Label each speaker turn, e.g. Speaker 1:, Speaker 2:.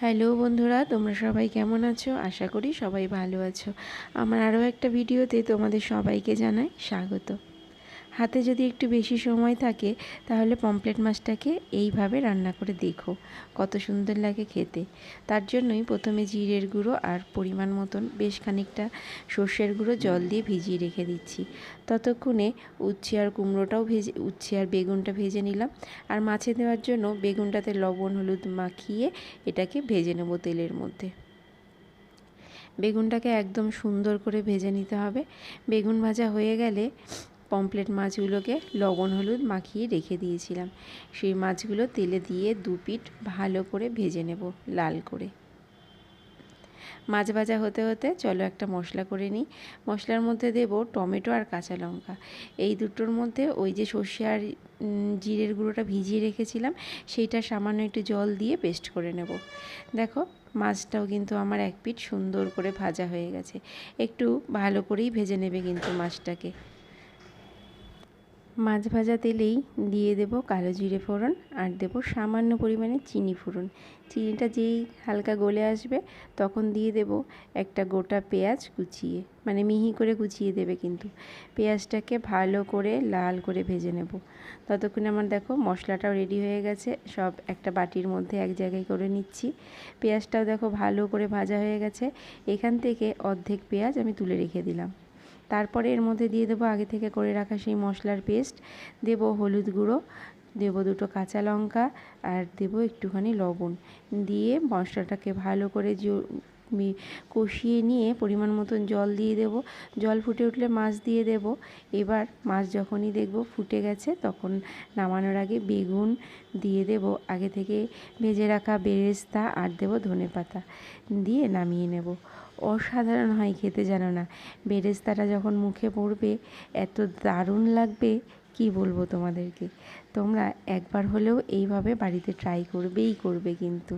Speaker 1: Hello বন্ধুরা, তোমরা সবাই কেমন আছো? আশা করি সবাই ভালো আছো। আমার আরও একটা ভিডিওতে তোমাদের সবাইকে জানাই স্বাগত। হাতে যদি একটু বেশি সময় থাকে তাহলে পমফ্রেট মাছটাকে এইভাবে রান্না করে দেখো, কত সুন্দর লাগে খেতে। তার জন্যই প্রথমে জিরের গুঁড়ো আর পরিমাণ মতন বেশ খানিকটা সর্ষের গুঁড়ো জল দিয়ে ভিজিয়ে রেখে দিচ্ছি। ততক্ষণে উচ্ছে আর কুমড়োটাও উচ্ছে আর বেগুনটা ভেজে নিলাম। আর মাছে দেওয়ার জন্য বেগুনটাতে লবণ হলুদ মাখিয়ে এটাকে ভেজে নেব তেলের মধ্যে। বেগুনটাকে একদম সুন্দর করে ভেজে নিতে হবে। বেগুন ভাজা হয়ে গেলে পমফ্রেট মাছগুলোকে লবণ হলুদ মাখিয়ে রেখে দিয়েছিলাম, সেই মাছগুলো তেলে দিয়ে দু পিঠ ভালো করে ভেজে নেব লাল করে। মাছ ভাজা হতে হতে চলো একটা মশলা করে নিই। মশলার মধ্যে দেব টমেটো আর কাঁচা লঙ্কা। এই দুটোর মধ্যে ওই যে সর্ষে আর জিরের গুঁড়োটা ভিজিয়ে রেখেছিলাম সেইটা সামান্য একটু জল দিয়ে পেস্ট করে নেব। দেখো মাছটাও কিন্তু আমার এক পিঠ সুন্দর করে ভাজা হয়ে গেছে। একটু ভালো করেই ভেজে নেবে কিন্তু মাছটাকে। মাছ ভাজা তেলেই দিয়ে দেব কালো জিরে ফোড়ন আর দেব সামান্য পরিমাণে চিনি ফোড়ন। চিনিটা যেই হালকা গলে আসবে তখন দিয়ে দেব একটা গোটা পেঁয়াজ কুচিয়ে, মানে মিহি করে কুচিয়ে দেবে কিন্তু। পেঁয়াজটাকে ভালো করে লাল করে ভেজে নেব। ততক্ষণে আমার দেখো মশলাটাও রেডি হয়ে গেছে, সব একটা বাটির মধ্যে এক জায়গায় করে নিচ্ছি। পেঁয়াজটাও দেখো ভালো করে ভাজা হয়ে গেছে। এখান থেকে অর্ধেক পেঁয়াজ আমি তুলে রেখে দিলাম। তারপরে এর মধ্যে দিয়ে দেবো আগে থেকে করে রাখা সেই মশলার পেস্ট, দেব হলুদ গুঁড়ো, দেব দুটো কাঁচা লঙ্কা আর দেব একটুখানি লবণ। দিয়ে মশলাটাকে ভালো করে কষিয়ে নিয়ে পরিমাণ মতন জল দিয়ে দেব। জল ফুটে উঠলে মাছ দিয়ে দেব। এবার মাছ যখনই দেখব ফুটে গেছে তখন নামানোর আগে বেগুন দিয়ে দেব, আগে থেকে ভেজে রাখা বেরেস্তা আর দেব ধনেপাতা দিয়ে নামিয়ে নেব। অসাধারণ হয় খেতে, জানো না? বেরেস্তাটা যখন মুখে পড়বে এত দারুণ লাগবে, কি বলবো তোমাদেরকে। তোমরা একবার হলেও এইভাবে বাড়িতে ট্রাই করবেই করবে কিন্তু।